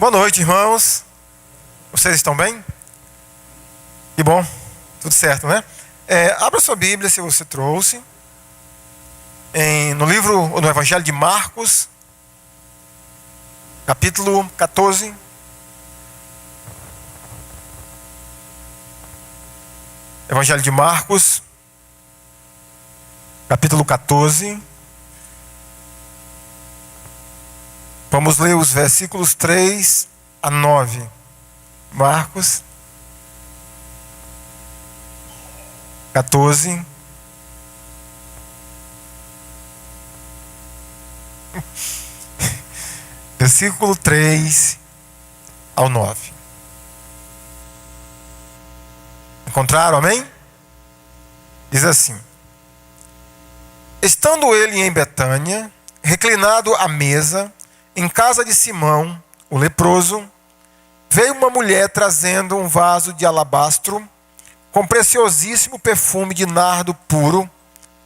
Boa noite, irmãos. Vocês estão bem? Que bom. Tudo certo, né? Abra sua Bíblia, se você trouxe. No Evangelho de Marcos, capítulo 14. Evangelho de Marcos, capítulo 14. Vamos ler os versículos 3 a 9. Marcos 14. Versículo 3 ao 9. Encontraram, amém? Diz assim: estando ele em Betânia, reclinado à mesa, em casa de Simão, o leproso, veio uma mulher trazendo um vaso de alabastro com preciosíssimo perfume de nardo puro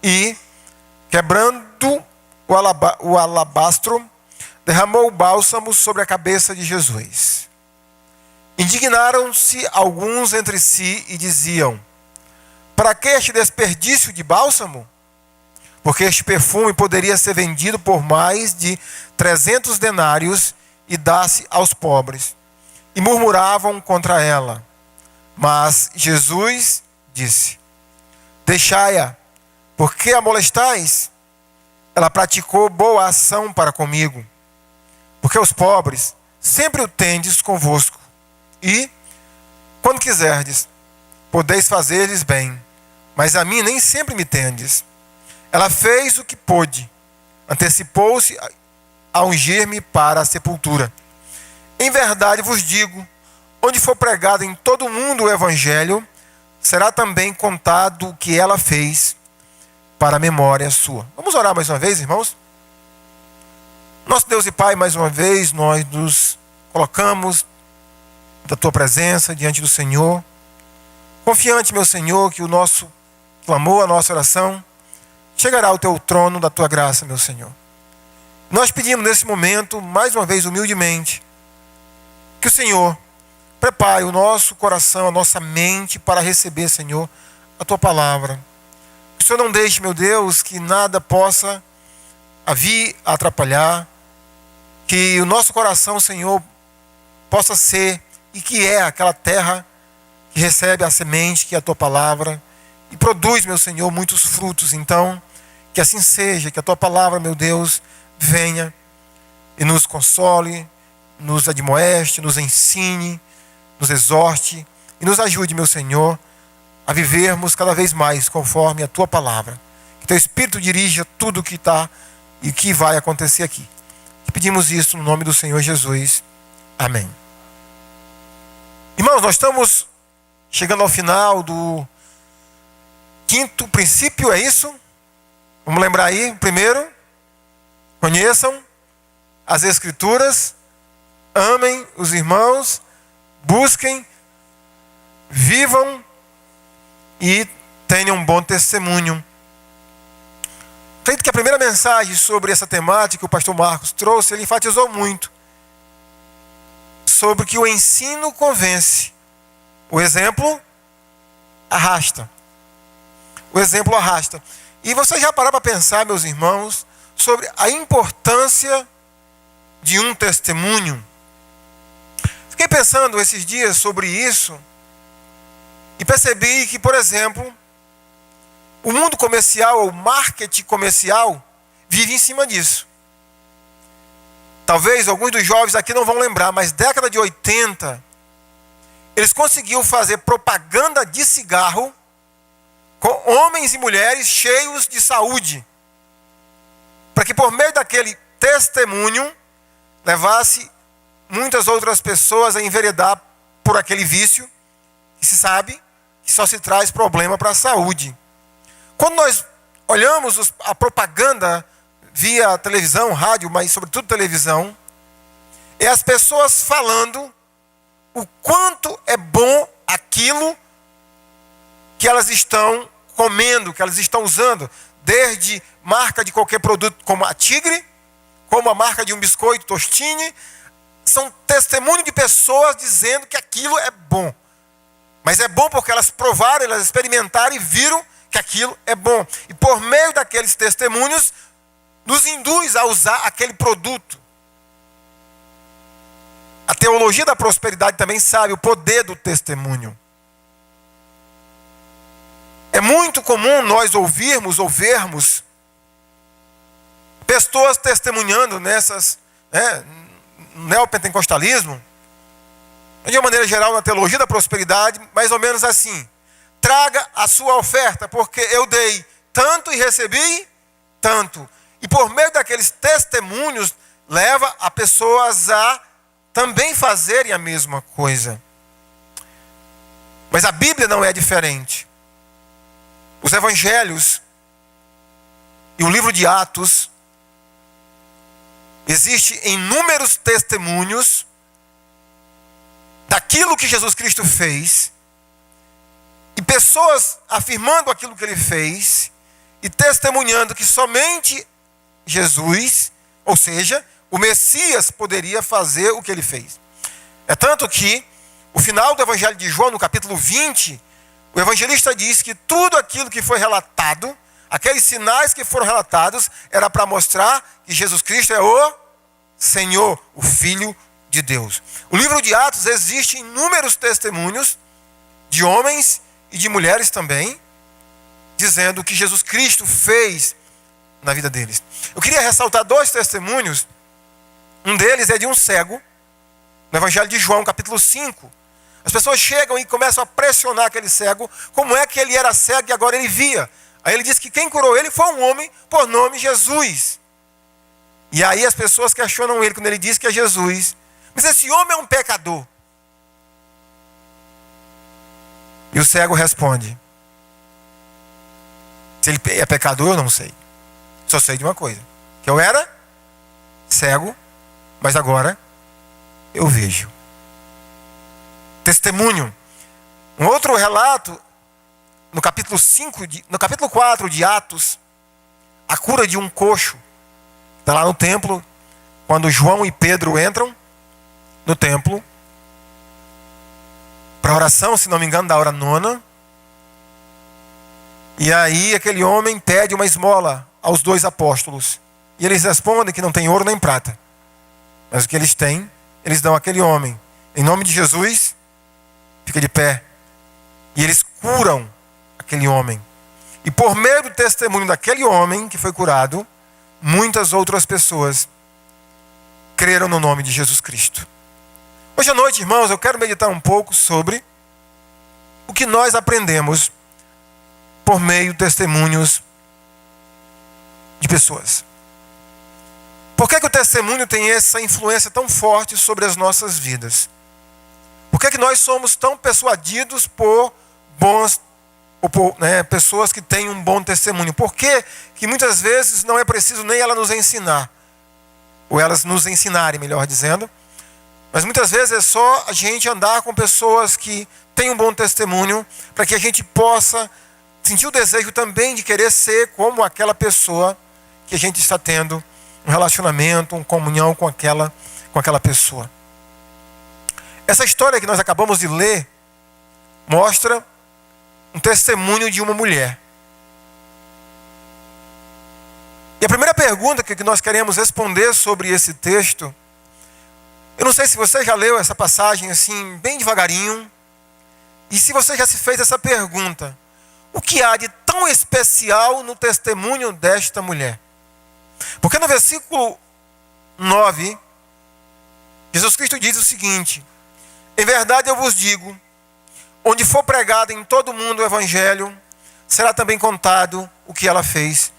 e, quebrando o alabastro, derramou o bálsamo sobre a cabeça de Jesus. Indignaram-se alguns entre si e diziam: para que este desperdício de bálsamo? Porque este perfume poderia ser vendido por mais de 300 denários e dar-se aos pobres. E murmuravam contra ela. Mas Jesus disse: deixai-a, por que a molestais? Ela praticou boa ação para comigo. Porque os pobres sempre o tendes convosco. E, quando quiserdes, podeis fazer-lhes bem. Mas a mim nem sempre me tendes. Ela fez o que pôde. Antecipou-se a ungir-me para a sepultura. Em verdade vos digo, onde for pregado em todo o mundo o Evangelho, será também contado o que ela fez para a memória sua. Vamos orar mais uma vez, irmãos? Nosso Deus e Pai, mais uma vez, nós nos colocamos da Tua presença diante do Senhor, confiante, meu Senhor, que o nosso clamor, a nossa oração, chegará ao Teu trono da Tua graça, meu Senhor. Nós pedimos nesse momento, mais uma vez, humildemente, que o Senhor prepare o nosso coração, a nossa mente para receber, Senhor, a Tua palavra. Que o Senhor não deixe, meu Deus, que nada possa vir a atrapalhar, que o nosso coração, Senhor, possa ser e que é aquela terra que recebe a semente, que é a Tua palavra, e produz, meu Senhor, muitos frutos. Então, que assim seja, que a Tua palavra, meu Deus, venha e nos console, nos admoeste, nos ensine, nos exorte e nos ajude, meu Senhor, a vivermos cada vez mais conforme a Tua palavra. Que Teu Espírito dirija tudo o que está e o que vai acontecer aqui. E pedimos isso no nome do Senhor Jesus. Amém. Irmãos, nós estamos chegando ao final do quinto princípio, é isso? Vamos lembrar aí, primeiro, conheçam as Escrituras, amem os irmãos, busquem, vivam e tenham um bom testemunho. Acredito que a primeira mensagem sobre essa temática que o pastor Marcos trouxe, ele enfatizou muito sobre que o ensino convence, o exemplo arrasta. O exemplo arrasta. E você já parou para pensar, meus irmãos, sobre a importância de um testemunho? Fiquei pensando esses dias sobre isso e percebi que, por exemplo, o mundo comercial, o marketing comercial, vive em cima disso. Talvez alguns dos jovens aqui não vão lembrar, mas década de 80, eles conseguiam fazer propaganda de cigarro com homens e mulheres cheios de saúde, para que por meio daquele testemunho levasse muitas outras pessoas a enveredar por aquele vício, que se sabe que só se traz problema para a saúde. Quando nós olhamos a propaganda via televisão, rádio, mas sobretudo televisão, é as pessoas falando o quanto é bom aquilo que elas estão comendo, que elas estão usando, desde marca de qualquer produto como a Tigre, como a marca de um biscoito Tostine, são testemunho de pessoas dizendo que aquilo é bom. Mas é bom porque elas provaram, elas experimentaram e viram que aquilo é bom. E por meio daqueles testemunhos, nos induz a usar aquele produto. A teologia da prosperidade também sabe o poder do testemunho. É muito comum nós ouvirmos ou vermos pessoas testemunhando nessas, neopentecostalismo, de uma maneira geral na teologia da prosperidade, mais ou menos assim: traga a sua oferta, porque eu dei tanto e recebi tanto. E por meio daqueles testemunhos, leva a pessoas a também fazerem a mesma coisa. Mas a Bíblia não é diferente. Os evangelhos e o livro de Atos, existe inúmeros testemunhos daquilo que Jesus Cristo fez, e pessoas afirmando aquilo que ele fez, e testemunhando que somente Jesus, ou seja, o Messias, poderia fazer o que ele fez. É tanto que, o final do Evangelho de João, no capítulo 20, o evangelista diz que tudo aquilo que foi relatado, aqueles sinais que foram relatados, era para mostrar que Jesus Cristo é o Senhor, o Filho de Deus. O livro de Atos existe inúmeros testemunhos de homens e de mulheres também, dizendo o que Jesus Cristo fez na vida deles. Eu queria ressaltar 2 testemunhos. Um deles é de um cego, no Evangelho de João, capítulo 5. As pessoas chegam e começam a pressionar aquele cego, como é que ele era cego e agora ele via. Aí ele diz que quem curou ele foi um homem por nome Jesus. E aí as pessoas questionam ele quando ele diz que é Jesus. Mas esse homem é um pecador. E o cego responde: se ele é pecador, eu não sei. Só sei de uma coisa: que eu era cego, mas agora eu vejo. Testemunho. Um outro relato, no capítulo 4 de Atos, a cura de um coxo. Está lá no templo, quando João e Pedro entram no templo, para oração, se não me engano, da hora 9. E aí aquele homem pede uma esmola aos 2 apóstolos. E eles respondem que não tem ouro nem prata. Mas o que eles têm, eles dão àquele homem. Em nome de Jesus, fica de pé. E eles curam aquele homem. E por meio do testemunho daquele homem que foi curado, muitas outras pessoas creram no nome de Jesus Cristo. Hoje à noite, irmãos, eu quero meditar um pouco sobre o que nós aprendemos por meio de testemunhos de pessoas. Por que o testemunho tem essa influência tão forte sobre as nossas vidas? Por que nós somos tão persuadidos por pessoas que têm um bom testemunho? Por que muitas vezes não é preciso nem ela nos ensinar, ou elas nos ensinarem, melhor dizendo, mas muitas vezes é só a gente andar com pessoas que têm um bom testemunho, para que a gente possa sentir o desejo também de querer ser como aquela pessoa que a gente está tendo um relacionamento, uma comunhão com aquela pessoa. Essa história que nós acabamos de ler mostra um testemunho de uma mulher. E a primeira pergunta que nós queremos responder sobre esse texto, eu não sei se você já leu essa passagem assim, bem devagarinho, e se você já se fez essa pergunta: o que há de tão especial no testemunho desta mulher? Porque no versículo 9, Jesus Cristo diz o seguinte: em verdade eu vos digo, onde for pregado em todo o mundo o evangelho, será também contado o que ela fez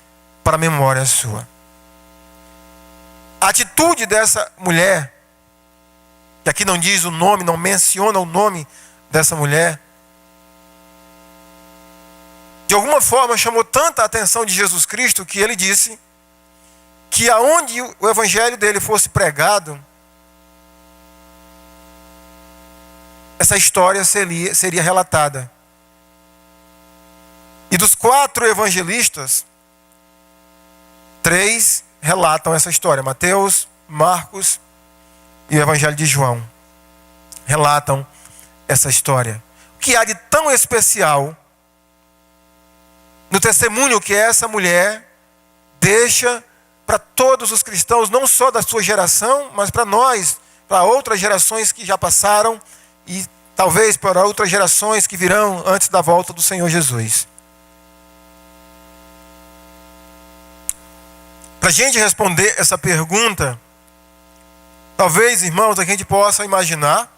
para a memória sua. A atitude dessa mulher, que aqui não diz o nome, não menciona o nome dessa mulher, de alguma forma chamou tanta a atenção de Jesus Cristo que ele disse que aonde o evangelho dele fosse pregado, essa história seria relatada. E dos 4 evangelistas, 3 relatam essa história: Mateus, Marcos e o Evangelho de João relatam essa história. O que há de tão especial no testemunho que essa mulher deixa para todos os cristãos, não só da sua geração, mas para nós, para outras gerações que já passaram e talvez para outras gerações que virão antes da volta do Senhor Jesus. Para a gente responder essa pergunta, talvez, irmãos, a gente possa imaginar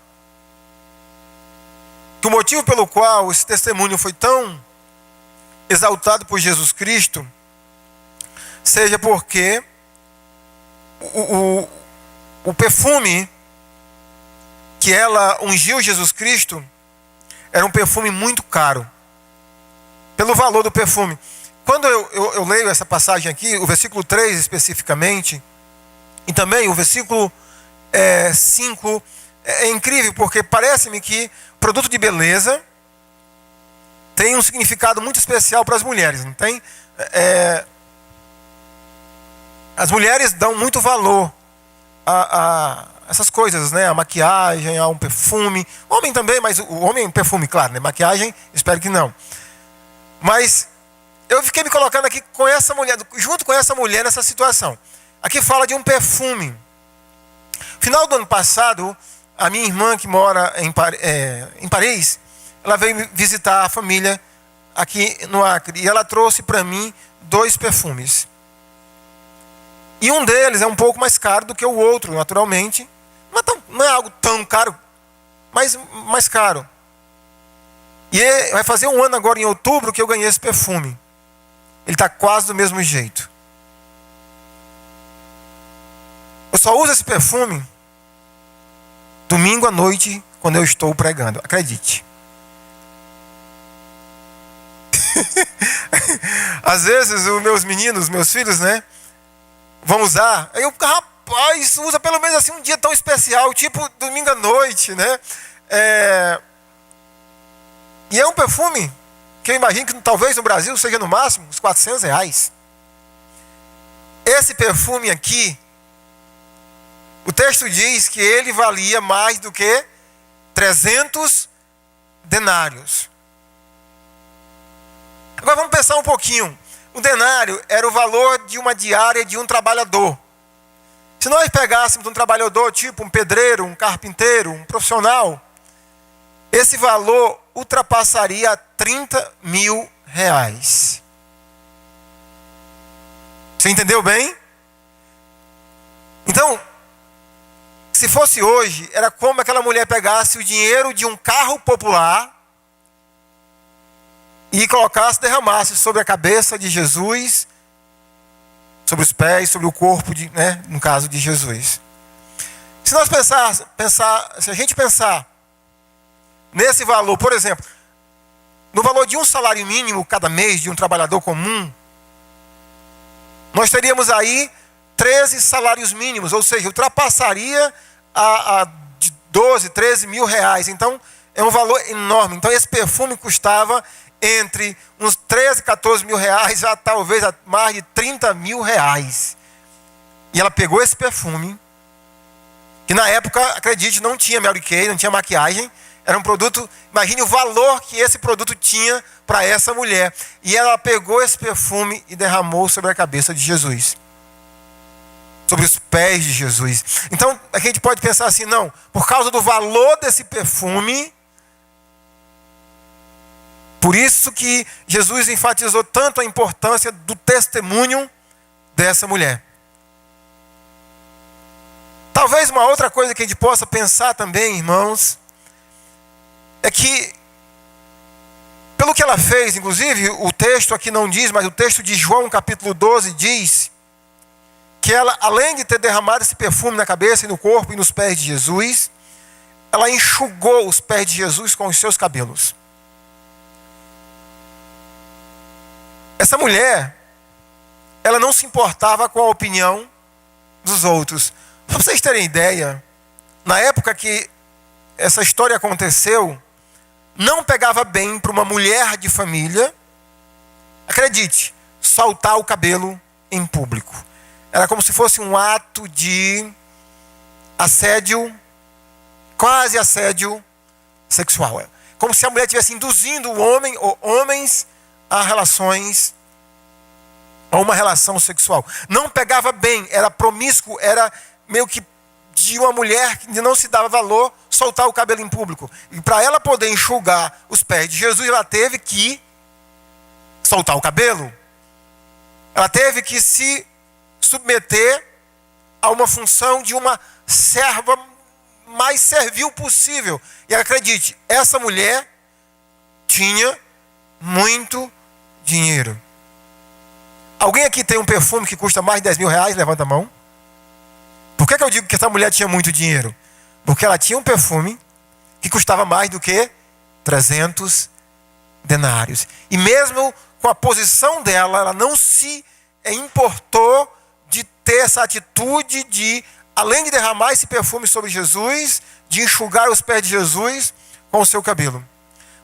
que o motivo pelo qual esse testemunho foi tão exaltado por Jesus Cristo seja porque o perfume que ela ungiu Jesus Cristo era um perfume muito caro, pelo valor do perfume. Quando eu leio essa passagem aqui, o versículo 3 especificamente, e também o versículo 5, é incrível, porque parece-me que produto de beleza tem um significado muito especial para as mulheres, não tem? As mulheres dão muito valor a essas coisas, né? A maquiagem, a um perfume. O homem também, mas o homem perfume, claro, né? Maquiagem, espero que não. Mas eu fiquei me colocando aqui com essa mulher, junto com essa mulher nessa situação. Aqui fala de um perfume. Final do ano passado, a minha irmã que mora em Paris, ela veio visitar a família aqui no Acre. E ela trouxe para mim 2 perfumes. E um deles é um pouco mais caro do que o outro, naturalmente. Não é algo tão caro, mas mais caro. E vai fazer um ano agora em outubro que eu ganhei esse perfume. Ele está quase do mesmo jeito. Eu só uso esse perfume domingo à noite, quando eu estou pregando. Acredite. Às vezes os meus meninos, meus filhos, né, vão usar. Aí eu, rapaz, usa pelo menos assim um dia tão especial, tipo domingo à noite, né? E é um perfume que eu imagino que talvez no Brasil seja no máximo uns R$400. Esse perfume aqui, o texto diz que ele valia mais do que 300 denários. Agora vamos pensar um pouquinho. O denário era o valor de uma diária de um trabalhador. Se nós pegássemos um trabalhador tipo um pedreiro, um carpinteiro, um profissional, esse valor ultrapassaria R$30.000. Você entendeu bem? Então, se fosse hoje, era como aquela mulher pegasse o dinheiro de um carro popular e colocasse, derramasse sobre a cabeça de Jesus, sobre os pés, sobre o corpo, no caso de Jesus. Se nós se a gente pensar nesse valor, por exemplo, no valor de um salário mínimo cada mês de um trabalhador comum, nós teríamos aí 13 salários mínimos, ou seja, ultrapassaria a 12, 13 mil reais. Então, é um valor enorme. Então, esse perfume custava entre uns 13, 14 mil reais a talvez a mais de 30 mil reais. E ela pegou esse perfume, que na época, acredite, não tinha Mary Kay, não tinha maquiagem. Era um produto, imagine o valor que esse produto tinha para essa mulher. E ela pegou esse perfume e derramou sobre a cabeça de Jesus, sobre os pés de Jesus. Então, a gente pode pensar assim, não, por causa do valor desse perfume, por isso que Jesus enfatizou tanto a importância do testemunho dessa mulher. Talvez uma outra coisa que a gente possa pensar também, irmãos, é que, pelo que ela fez, inclusive, o texto aqui não diz, mas o texto de João capítulo 12 diz que ela, além de ter derramado esse perfume na cabeça e no corpo e nos pés de Jesus, ela enxugou os pés de Jesus com os seus cabelos. Essa mulher, ela não se importava com a opinião dos outros. Para vocês terem ideia, na época que essa história aconteceu, não pegava bem para uma mulher de família, acredite, soltar o cabelo em público. Era como se fosse um ato de assédio, quase assédio sexual. Como se a mulher estivesse induzindo o homem ou homens a uma relação sexual. Não pegava bem, era promíscuo, era meio que de uma mulher que não se dava valor soltar o cabelo em público. E para ela poder enxugar os pés de Jesus, ela teve que soltar o cabelo. Ela teve que se submeter a uma função de uma serva mais servil possível. E acredite, essa mulher tinha muito dinheiro. Alguém aqui tem um perfume que custa mais de 10 mil reais? Levanta a mão. Por que eu digo que essa mulher tinha muito dinheiro? Porque ela tinha um perfume que custava mais do que 300 denários. E mesmo com a posição dela, ela não se importou de ter essa atitude de, além de derramar esse perfume sobre Jesus, de enxugar os pés de Jesus com o seu cabelo.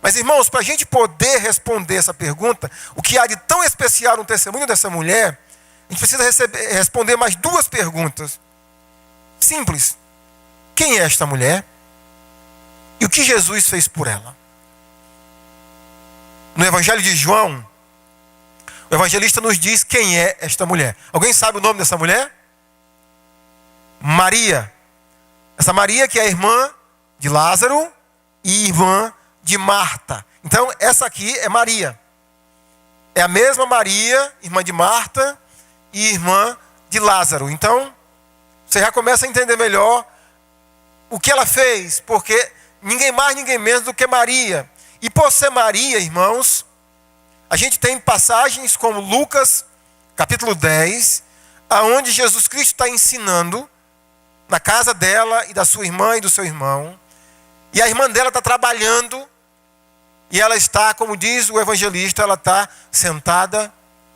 Mas, irmãos, para a gente poder responder essa pergunta, o que há de tão especial no testemunho dessa mulher, a gente precisa responder mais duas perguntas. Simples. Quem é esta mulher? E o que Jesus fez por ela? No Evangelho de João, o evangelista nos diz quem é esta mulher. Alguém sabe o nome dessa mulher? Maria. Essa Maria que é irmã de Lázaro e irmã de Marta. Então, essa aqui é Maria. É a mesma Maria, irmã de Marta e irmã de Lázaro. Então, você já começa a entender melhor o que ela fez, porque ninguém mais, ninguém menos do que Maria. E por ser Maria, irmãos, a gente tem passagens como Lucas, capítulo 10, aonde Jesus Cristo está ensinando na casa dela e da sua irmã e do seu irmão. E a irmã dela está trabalhando e ela está, como diz o evangelista, ela está sentada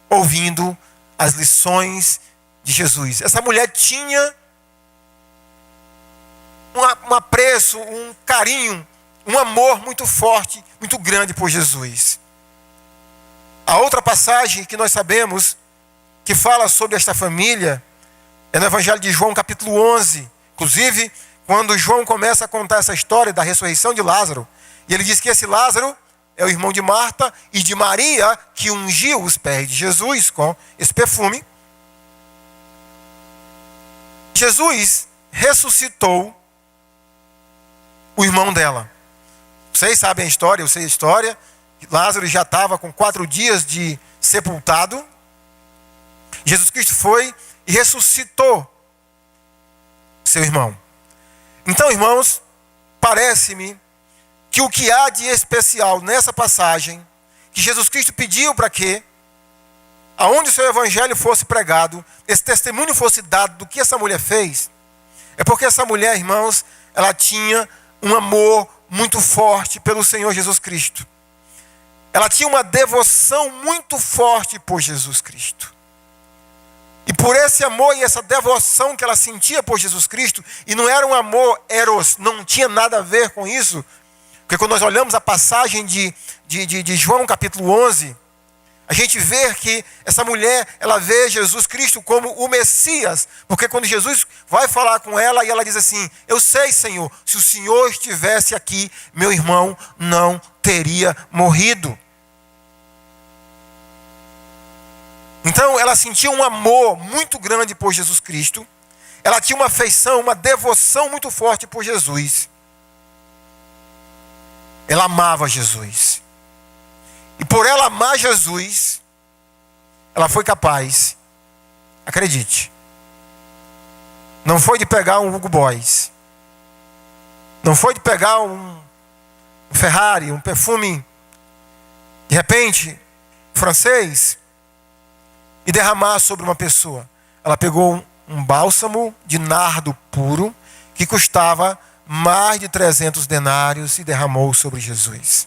ouvindo as lições de Jesus. Essa mulher tinha um apreço, um carinho, um amor muito forte, muito grande por Jesus. A outra passagem que nós sabemos que fala sobre esta família é no Evangelho de João, capítulo 11. Inclusive, quando João começa a contar essa história da ressurreição de Lázaro, e ele diz que esse Lázaro é o irmão de Marta e de Maria, que ungiu os pés de Jesus com esse perfume. Jesus ressuscitou o irmão dela. Vocês sabem a história, eu sei a história. Lázaro já estava com 4 dias de sepultado. Jesus Cristo foi e ressuscitou seu irmão. Então, irmãos, parece-me que o que há de especial nessa passagem, que Jesus Cristo pediu para que, aonde o seu evangelho fosse pregado, esse testemunho fosse dado do que essa mulher fez, é porque essa mulher, irmãos, ela tinha um amor muito forte pelo Senhor Jesus Cristo. Ela tinha uma devoção muito forte por Jesus Cristo. E por esse amor e essa devoção que ela sentia por Jesus Cristo, e não era um amor eros, não tinha nada a ver com isso, porque quando nós olhamos a passagem de João capítulo 11, a gente vê que essa mulher, ela vê Jesus Cristo como o Messias, porque quando Jesus vai falar com ela, e ela diz assim: eu sei, Senhor, se o Senhor estivesse aqui, meu irmão não teria morrido. Então ela sentia um amor muito grande por Jesus Cristo, ela tinha uma afeição, uma devoção muito forte por Jesus. Ela amava Jesus. E por ela amar Jesus, ela foi capaz, acredite, não foi de pegar um Hugo Boss, não foi de pegar um Ferrari, um perfume, de repente, francês, e derramar sobre uma pessoa. Ela pegou um bálsamo de nardo puro, que custava mais de 300 denários, e derramou sobre Jesus.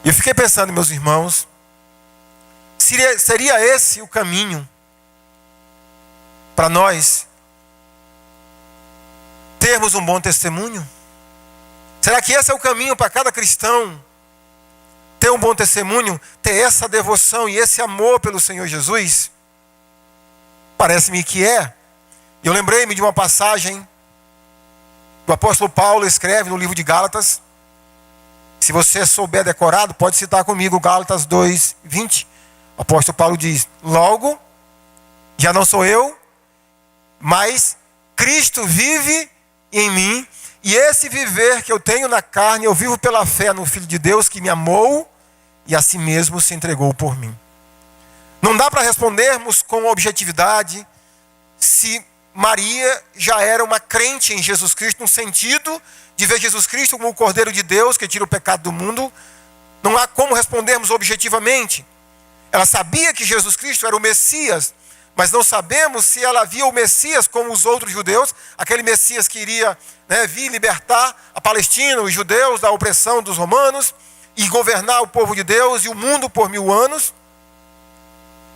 E eu fiquei pensando, meus irmãos, seria esse o caminho para nós termos um bom testemunho? Será que esse é o caminho para cada cristão ter um bom testemunho, ter essa devoção e esse amor pelo Senhor Jesus? Parece-me que é. Eu lembrei-me de uma passagem que o apóstolo Paulo escreve no livro de Gálatas. Se você souber decorado, pode citar comigo Gálatas 2:20. O apóstolo Paulo diz: logo, já não sou eu, mas Cristo vive em mim, e esse viver que eu tenho na carne, eu vivo pela fé no Filho de Deus que me amou e a si mesmo se entregou por mim. Não dá para respondermos com objetividade se Maria já era uma crente em Jesus Cristo, no sentido de ver Jesus Cristo como o Cordeiro de Deus que tira o pecado do mundo. Não há como respondermos objetivamente. Ela sabia que Jesus Cristo era o Messias, mas não sabemos se ela via o Messias como os outros judeus, aquele Messias que iria vir libertar a Palestina, os judeus, da opressão dos romanos, e governar o povo de Deus e o mundo por 1000 anos,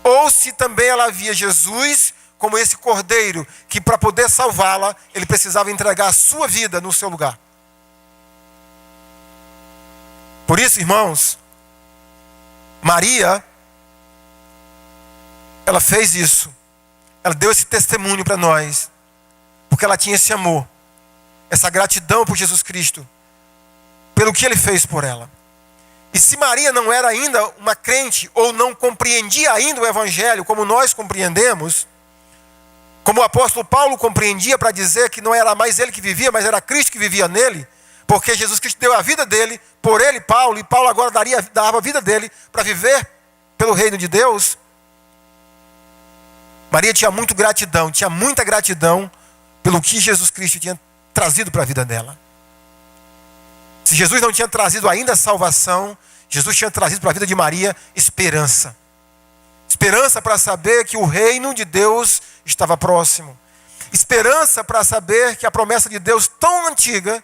ou se também ela via Jesus como esse cordeiro, que para poder salvá-la, ele precisava entregar a sua vida no seu lugar. Por isso, irmãos, Maria, ela fez isso. Ela deu esse testemunho para nós, porque ela tinha esse amor, essa gratidão por Jesus Cristo, pelo que ele fez por ela. E se Maria não era ainda uma crente, ou não compreendia ainda o Evangelho como nós compreendemos, como o apóstolo Paulo compreendia para dizer que não era mais ele que vivia, mas era Cristo que vivia nele, porque Jesus Cristo deu a vida dele, por ele, Paulo, e Paulo agora dava a vida dele para viver pelo reino de Deus. Maria tinha muita gratidão pelo que Jesus Cristo tinha trazido para a vida dela. Se Jesus não tinha trazido ainda a salvação, Jesus tinha trazido para a vida de Maria esperança. Esperança para saber que o reino de Deus estava próximo. Esperança para saber que a promessa de Deus tão antiga,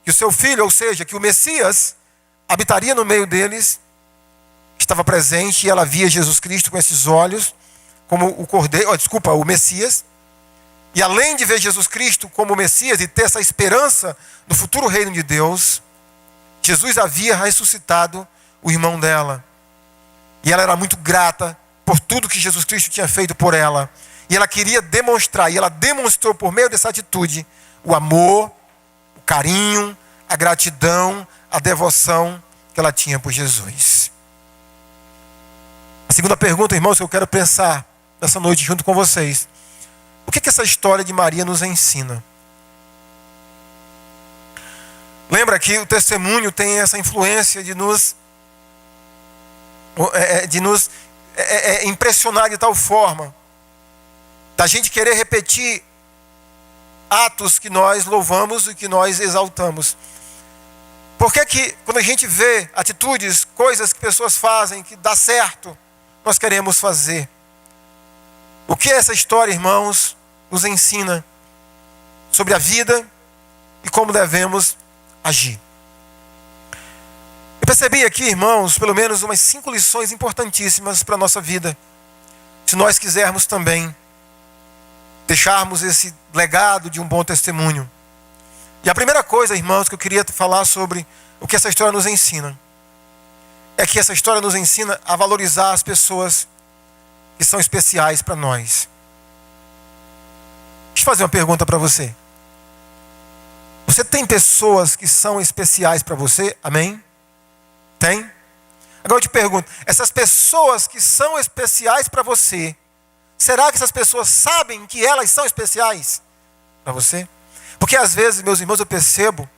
que o seu filho, ou seja, que o Messias habitaria no meio deles, estava presente, e ela via Jesus Cristo com esses olhos, como o Messias. E além de ver Jesus Cristo como o Messias e ter essa esperança no futuro reino de Deus, Jesus havia ressuscitado o irmão dela. E ela era muito grata por tudo que Jesus Cristo tinha feito por ela. E ela queria demonstrar, e ela demonstrou por meio dessa atitude, o amor, o carinho, a gratidão, a devoção que ela tinha por Jesus. A segunda pergunta, irmãos, que eu quero pensar nessa noite junto com vocês: o que essa história de Maria nos ensina? Lembra que o testemunho tem essa influência de nos impressionar de tal forma, da gente querer repetir atos que nós louvamos e que nós exaltamos. Por que quando a gente vê atitudes, coisas que pessoas fazem, que dá certo, nós queremos fazer? O que essa história, irmãos, nos ensina sobre a vida e como devemos agir? Eu percebi aqui, irmãos, pelo menos umas 5 lições importantíssimas para a nossa vida, se nós quisermos também deixarmos esse legado de um bom testemunho. E a primeira coisa, irmãos, que eu queria falar sobre o que essa história nos ensina, é que essa história nos ensina a valorizar as pessoas que são especiais para nós. Deixa eu fazer uma pergunta para você. Você tem pessoas que são especiais para você? Amém? Tem? Agora eu te pergunto, essas pessoas que são especiais para você, será que essas pessoas sabem que elas são especiais para você? Porque às vezes, meus irmãos, eu percebo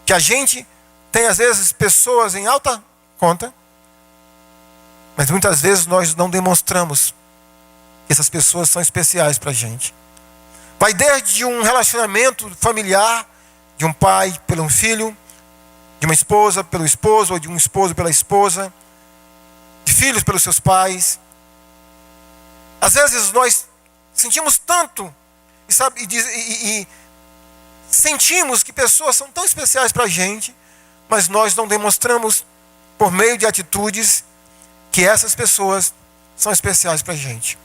que a gente tem às vezes pessoas em alta conta, mas muitas vezes nós não demonstramos que essas pessoas são especiais para a gente. Vai desde um relacionamento familiar, de um pai pelo um filho, de uma esposa pelo esposo, ou de um esposo pela esposa, de filhos pelos seus pais. Às vezes nós sentimos tanto e sentimos que pessoas são tão especiais para a gente, mas nós não demonstramos por meio de atitudes que essas pessoas são especiais para a gente.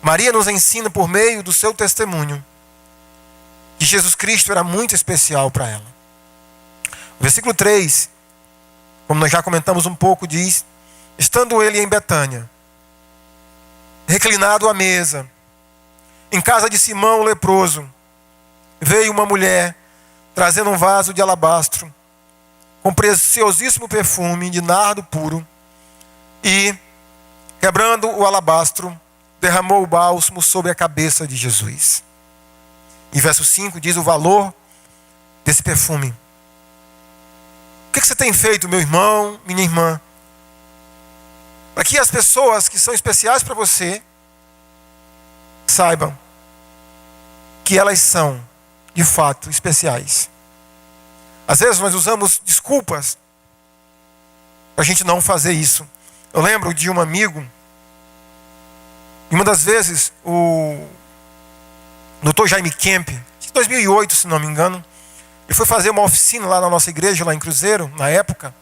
Maria nos ensina por meio do seu testemunho que Jesus Cristo era muito especial para ela. O versículo 3, como nós já comentamos um pouco, diz: estando ele em Betânia, reclinado à mesa, em casa de Simão o leproso, veio uma mulher trazendo um vaso de alabastro com preciosíssimo perfume de nardo puro e, quebrando o alabastro, derramou o bálsamo sobre a cabeça de Jesus. E verso 5 diz o valor desse perfume. O que você tem feito, meu irmão, minha irmã? Para que as pessoas que são especiais para você saibam que elas são, de fato, especiais. Às vezes nós usamos desculpas para a gente não fazer isso. Eu lembro de um amigo, e uma das vezes, o Dr. Jaime Kemp, em 2008, se não me engano, ele foi fazer uma oficina lá na nossa igreja, lá em Cruzeiro, na época,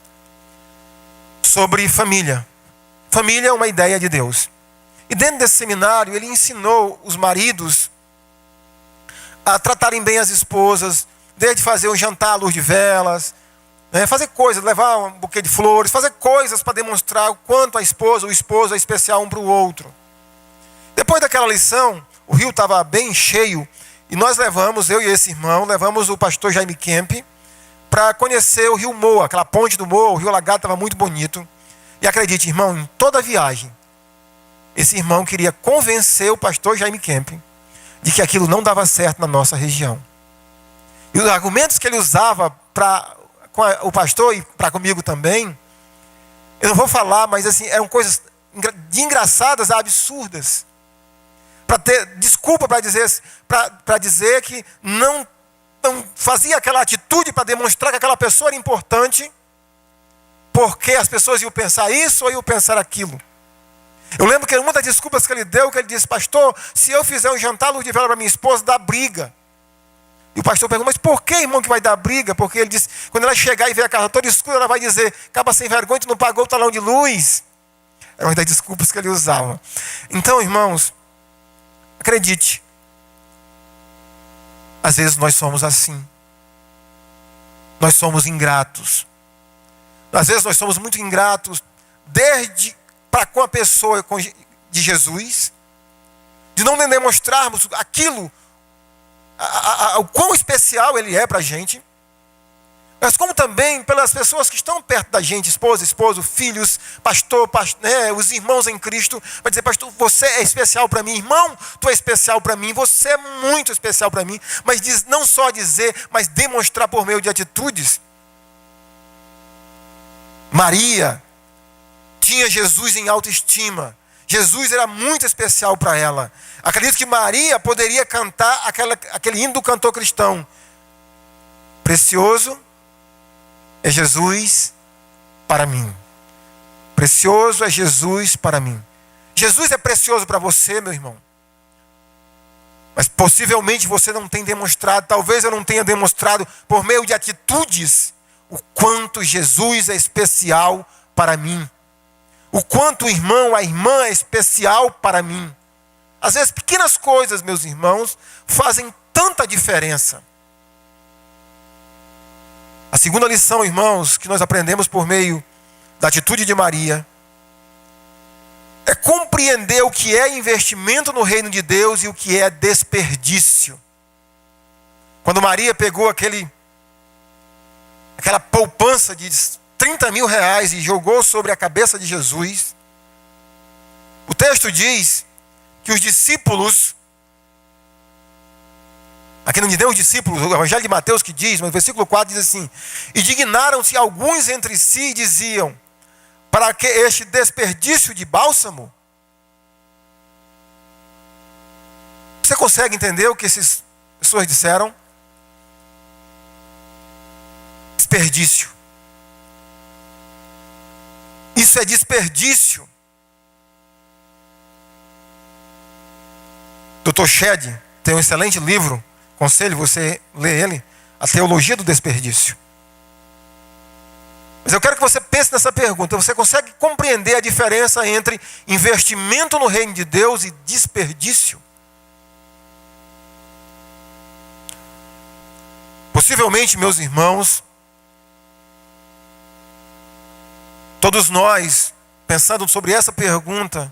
sobre família. Família é uma ideia de Deus. E dentro desse seminário, ele ensinou os maridos a tratarem bem as esposas, desde fazer um jantar à luz de velas, fazer coisas, levar um buquê de flores, fazer coisas para demonstrar o quanto a esposa, o esposo é especial um para o outro. Depois daquela lição, o rio estava bem cheio, e nós levamos, eu e esse irmão, levamos o pastor Jaime Kemp para conhecer o rio Moa, aquela ponte do Moa, o rio Alagado estava muito bonito. E acredite, irmão, em toda a viagem, esse irmão queria convencer o pastor Jaime Kemp de que aquilo não dava certo na nossa região. E os argumentos que ele usava com o pastor e para comigo também, eu não vou falar, mas assim, eram coisas de engraçadas a absurdas. Para ter desculpa para dizer que não fazia aquela atitude para demonstrar que aquela pessoa era importante, porque as pessoas iam pensar isso ou iam pensar aquilo. Eu lembro que uma das desculpas que ele deu, que ele disse: pastor, se eu fizer um jantar à luz de vela para minha esposa, dá briga. E o pastor perguntou: mas por que, irmão, que vai dar briga? Porque ele disse: quando ela chegar e ver a casa toda escura, ela vai dizer: acaba sem vergonha, tu não pagou o talão de luz. Era uma das desculpas que ele usava. Então, irmãos, acredite, às vezes nós somos assim. Nós somos ingratos. Às vezes nós somos muito ingratos, desde para com a pessoa de Jesus, de não demonstrarmos aquilo, o quão especial ele é para a gente, mas como também pelas pessoas que estão perto da gente, esposa, esposo, filhos, pastor, os irmãos em Cristo, vai dizer: pastor, você é especial para mim, irmão, tu é especial para mim, você é muito especial para mim, mas não só dizer, mas demonstrar por meio de atitudes. Maria tinha Jesus em autoestima. Jesus era muito especial para ela. Acredito que Maria poderia cantar aquele hino do cantor cristão: precioso é Jesus para mim. Precioso é Jesus para mim. Jesus é precioso para você, meu irmão. Mas possivelmente você não tem demonstrado, talvez eu não tenha demonstrado por meio de atitudes, o quanto Jesus é especial para mim. O quanto o irmão, a irmã é especial para mim. Às vezes pequenas coisas, meus irmãos, fazem tanta diferença. A segunda lição, irmãos, que nós aprendemos por meio da atitude de Maria, é compreender o que é investimento no reino de Deus e o que é desperdício. Quando Maria pegou aquela poupança de 30 mil reais e jogou sobre a cabeça de Jesus, o texto diz que os discípulos, aqui não diz nem os discípulos, o Evangelho de Mateus que diz, mas o versículo 4 diz assim: indignaram-se alguns entre si e diziam: para que este desperdício de bálsamo? Você consegue entender o que essas pessoas disseram? Desperdício. Isso é desperdício. Dr. Shedd tem um excelente livro, aconselho você ler ele, A Teologia do Desperdício. Mas eu quero que você pense nessa pergunta: você consegue compreender a diferença entre investimento no reino de Deus e desperdício? Possivelmente, meus irmãos, todos nós, pensando sobre essa pergunta,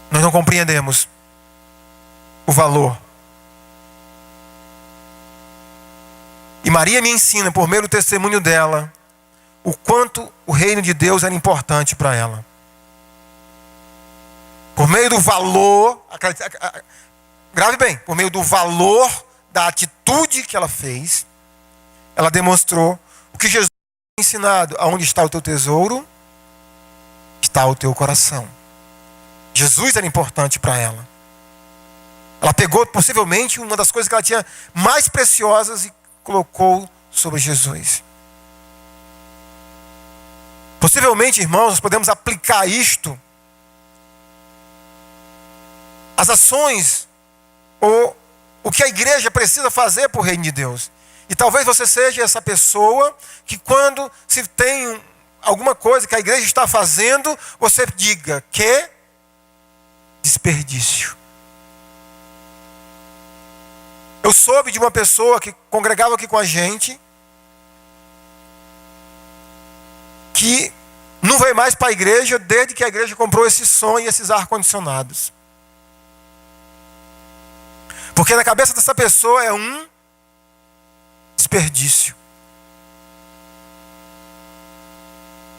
nós não compreendemos o valor. E Maria me ensina, por meio do testemunho dela, o quanto o reino de Deus era importante para ela. Por meio do valor, grave bem, por meio do valor da atitude que ela fez, ela demonstrou o que Jesus tinha ensinado: aonde está o teu tesouro, está o teu coração. Jesus era importante para ela. Ela pegou possivelmente uma das coisas que ela tinha mais preciosas e colocou sobre Jesus. Possivelmente, irmãos, nós podemos aplicar isto às ações ou o que a igreja precisa fazer para o reino de Deus. E talvez você seja essa pessoa que, quando se tem alguma coisa que a igreja está fazendo, você diga: que desperdício. Eu soube de uma pessoa que congregava aqui com a gente, que não veio mais para a igreja desde que a igreja comprou esse som e esses ar-condicionados. Porque na cabeça dessa pessoa é um desperdício.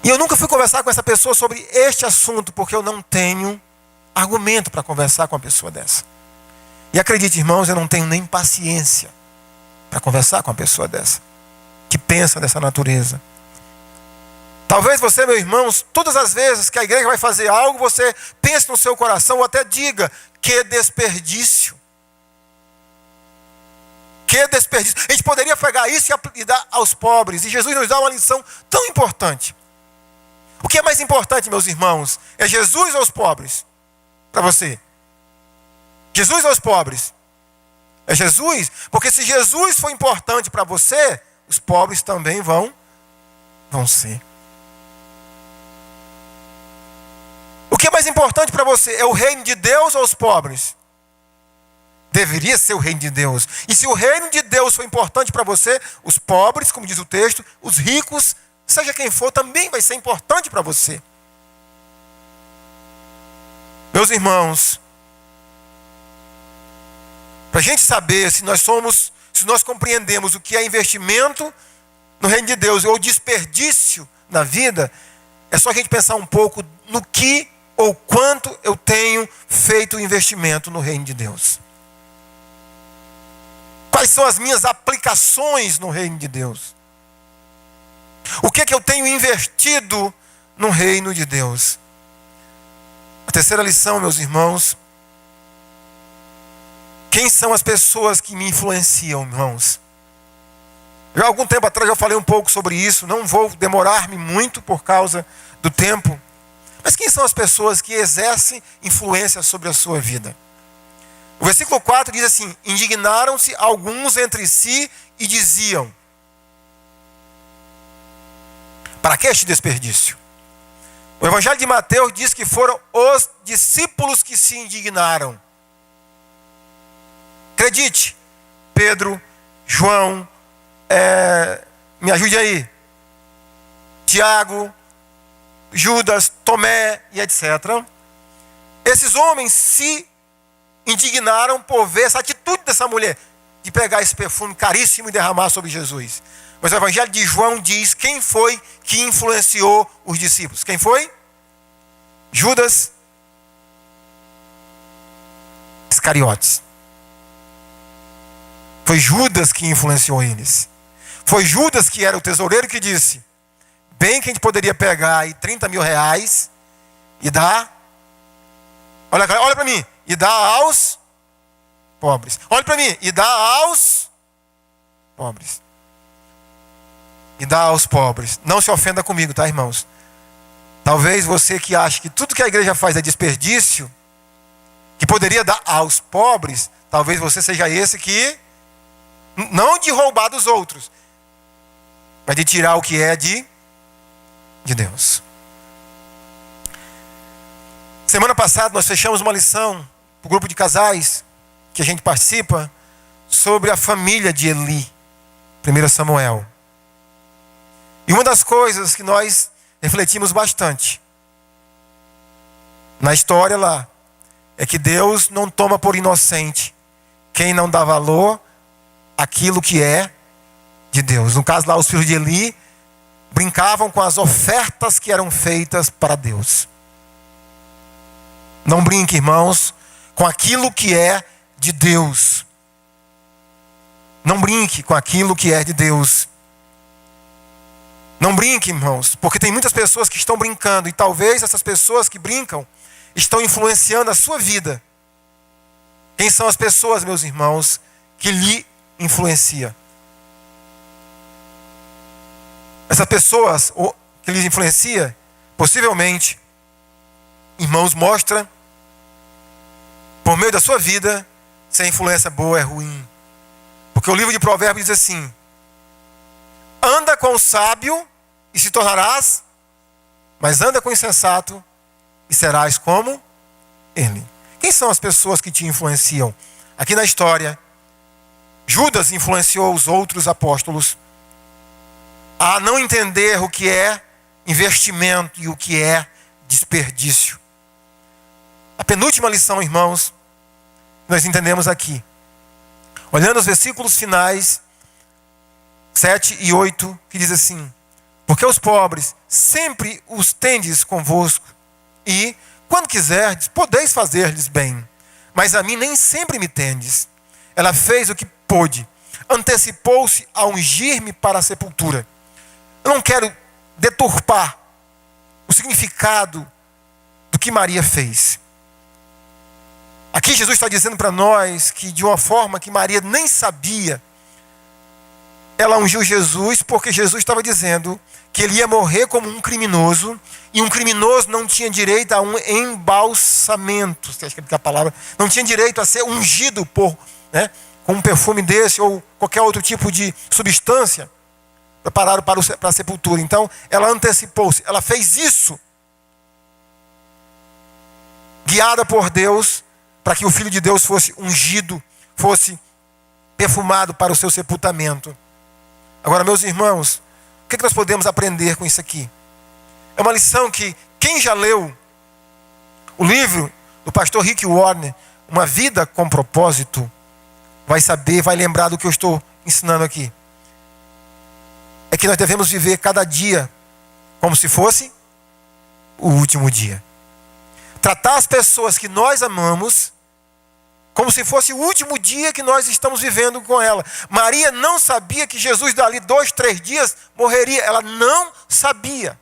E eu nunca fui conversar com essa pessoa sobre este assunto, porque eu não tenho argumento para conversar com uma pessoa dessa. E acredite, irmãos, eu não tenho nem paciência para conversar com uma pessoa dessa, que pensa dessa natureza. Talvez você, meu irmão, todas as vezes que a igreja vai fazer algo, você pense no seu coração, ou até diga: que desperdício. Que desperdício. A gente poderia pegar isso e dar aos pobres. E Jesus nos dá uma lição tão importante. O que é mais importante, meus irmãos? É Jesus ou os pobres? Para você. Jesus ou os pobres? É Jesus. Porque se Jesus for importante para você, os pobres também vão ser. O que é mais importante para você? É o reino de Deus ou os pobres? Deveria ser o reino de Deus. E se o reino de Deus for importante para você, os pobres, como diz o texto, os ricos, seja quem for, também vai ser importante para você. Meus irmãos, para a gente saber se nós compreendemos o que é investimento no reino de Deus ou desperdício na vida, é só a gente pensar um pouco no que ou quanto eu tenho feito investimento no reino de Deus. Quais são as minhas aplicações no reino de Deus? O que é que eu tenho investido no reino de Deus? A terceira lição, meus irmãos: quem são as pessoas que me influenciam, irmãos? Já há algum tempo atrás eu falei um pouco sobre isso, não vou demorar-me muito por causa do tempo. Mas quem são as pessoas que exercem influência sobre a sua vida? O versículo 4 diz assim: indignaram-se alguns entre si e diziam: para que este desperdício? O Evangelho de Mateus diz que foram os discípulos que se indignaram. Acredite, Pedro, João, me ajude aí, Tiago, Judas, Tomé e etc. Esses homens se indignaram por ver essa atitude dessa mulher de pegar esse perfume caríssimo e derramar sobre Jesus. Mas o Evangelho de João diz quem foi que influenciou os discípulos. Quem foi? Judas Iscariotes. Foi Judas que influenciou eles. Foi Judas que era o tesoureiro que disse: bem que a gente poderia pegar aí 30 mil reais e dar, olha para mim, e dar aos pobres. Olha para mim, e dar aos pobres. E dar aos pobres. Não se ofenda comigo, tá, irmãos? Talvez você que acha que tudo que a igreja faz é desperdício, que poderia dar aos pobres, talvez você seja esse que, não de roubar dos outros, mas de tirar o que é de Deus. Semana passada nós fechamos uma lição para o grupo de casais que a gente participa sobre a família de Eli, 1 Samuel. E uma das coisas que nós refletimos bastante na história lá é que Deus não toma por inocente quem não dá valor àquilo que é de Deus. No caso lá, os filhos de Eli brincavam com as ofertas que eram feitas para Deus. Não brinque, irmãos, com aquilo que é de Deus. Não brinque com aquilo que é de Deus. Não brinque, irmãos, porque tem muitas pessoas que estão brincando, e talvez essas pessoas que brincam estão influenciando a sua vida. Quem são as pessoas, meus irmãos, que lhe influenciam? Essas pessoas que lhe influenciam, possivelmente, irmãos, mostra por meio da sua vida se a influência boa é ruim. Porque o livro de Provérbios diz assim: anda com o sábio e se tornarás, mas anda com o insensato e serás como ele. Quem são as pessoas que te influenciam? Aqui na história, Judas influenciou os outros apóstolos a não entender o que é investimento e o que é desperdício. A penúltima lição, irmãos, nós entendemos aqui, olhando os versículos finais 7 e 8, que diz assim: porque os pobres sempre os tendes convosco, e, quando quiserdes, podeis fazer-lhes bem, mas a mim nem sempre me tendes. Ela fez o que pôde, antecipou-se a ungir-me para a sepultura. Eu não quero deturpar o significado do que Maria fez. Aqui Jesus está dizendo para nós que, de uma forma que Maria nem sabia, ela ungiu Jesus, porque Jesus estava dizendo que ele ia morrer como um criminoso, e um criminoso não tinha direito a um embalsamento, se é a palavra, não tinha direito a ser ungido com um perfume desse ou qualquer outro tipo de substância preparado para a sepultura. Então ela antecipou-se, ela fez isso, guiada por Deus, para que o Filho de Deus fosse ungido, fosse perfumado para o seu sepultamento. Agora, meus irmãos, o que nós podemos aprender com isso aqui? É uma lição que quem já leu o livro do pastor Rick Warren, Uma Vida com Propósito, vai saber, vai lembrar do que eu estou ensinando aqui. É que nós devemos viver cada dia como se fosse o último dia. Tratar as pessoas que nós amamos como se fosse o último dia que nós estamos vivendo com ela. Maria não sabia que Jesus dali 2, 3 dias morreria. Ela não sabia.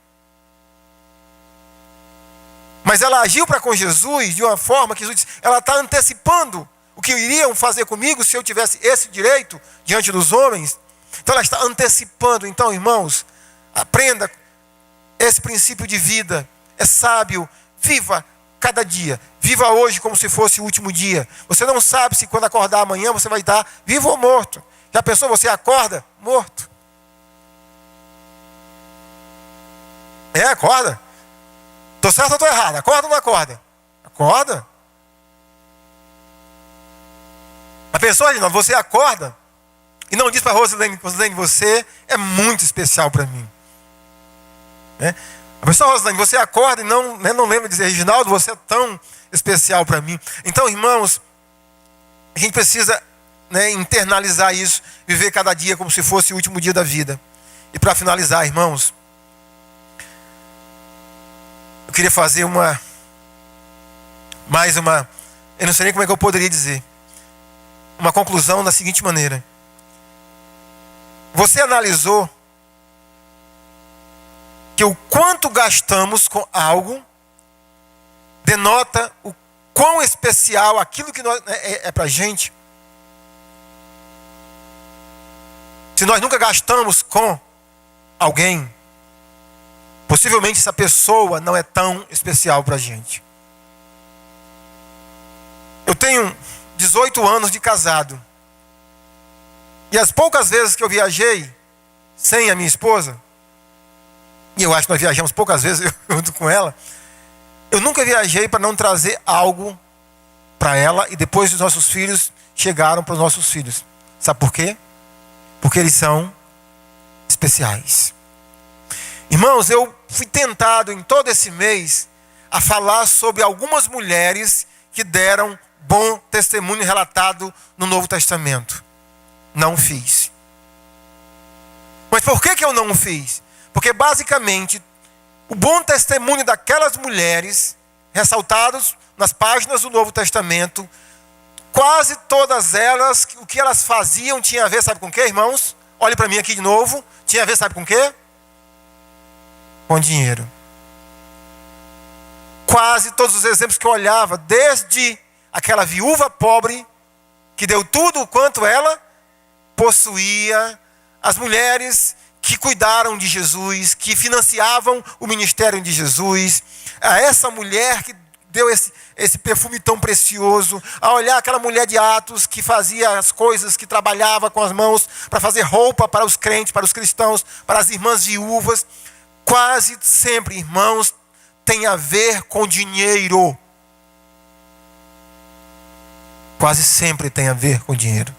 Mas ela agiu para com Jesus de uma forma que Jesus disse, ela está antecipando o que iriam fazer comigo se eu tivesse esse direito diante dos homens. Então ela está antecipando. Então, irmãos, aprenda esse princípio de vida. É sábio. Viva cada dia. Viva hoje como se fosse o último dia. Você não sabe se quando acordar amanhã você vai estar vivo ou morto. Já pensou, você acorda morto? Acorda. Estou certo ou estou errado? Acorda ou não acorda? Acorda. A pessoa, você acorda e não diz para Rosilene, você é muito especial para mim. A pessoa, Rosilene, você acorda e não lembra de dizer, Reginaldo, você é tão especial para mim. Então, irmãos, a gente precisa internalizar isso, viver cada dia como se fosse o último dia da vida. E para finalizar, irmãos, eu queria fazer eu não sei nem como é que eu poderia dizer, uma conclusão da seguinte maneira. Você analisou que o quanto gastamos com algo denota o quão especial aquilo que é para a gente? Se nós nunca gastamos com alguém, possivelmente essa pessoa não é tão especial para a gente. Eu tenho 18 anos de casado. E as poucas vezes que eu viajei sem a minha esposa, e eu acho que nós viajamos poucas vezes junto com ela, eu nunca viajei para não trazer algo para ela, e depois os nossos filhos chegaram para os nossos filhos. Sabe por quê? Porque eles são especiais. Irmãos, eu fui tentado em todo esse mês a falar sobre algumas mulheres que deram bom testemunho relatado no Novo Testamento. Não fiz. Mas por que eu não fiz? Porque basicamente o bom testemunho daquelas mulheres ressaltados nas páginas do Novo Testamento, quase todas elas, o que elas faziam tinha a ver, sabe com o quê, irmãos? Olhe para mim aqui de novo. Tinha a ver, sabe com o quê? Com dinheiro. Quase todos os exemplos que eu olhava, desde aquela viúva pobre, que deu tudo quanto ela possuía, as mulheres que cuidaram de Jesus, que financiavam o ministério de Jesus, a essa mulher que deu esse perfume tão precioso, a olhar aquela mulher de Atos que fazia as coisas, que trabalhava com as mãos para fazer roupa para os crentes, para os cristãos, para as irmãs viúvas. Quase sempre, irmãos, tem a ver com dinheiro. Quase sempre tem a ver com dinheiro.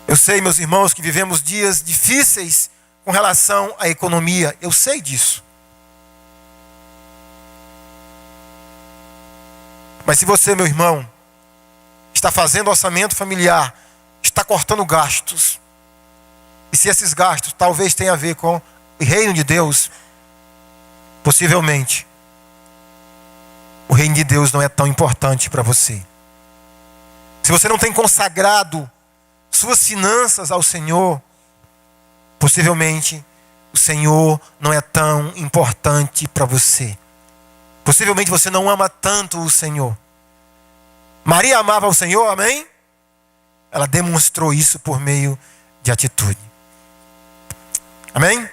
Eu sei, meus irmãos, que vivemos dias difíceis com relação à economia. Eu sei disso. Mas se você, meu irmão, está fazendo orçamento familiar, está cortando gastos, e se esses gastos talvez tenham a ver com o reino de Deus, possivelmente, o reino de Deus não é tão importante para você. Se você não tem consagrado suas finanças ao Senhor, possivelmente o Senhor não é tão importante para você. Possivelmente você não ama tanto o Senhor. Maria amava o Senhor, amém? Ela demonstrou isso por meio de atitude. Amém?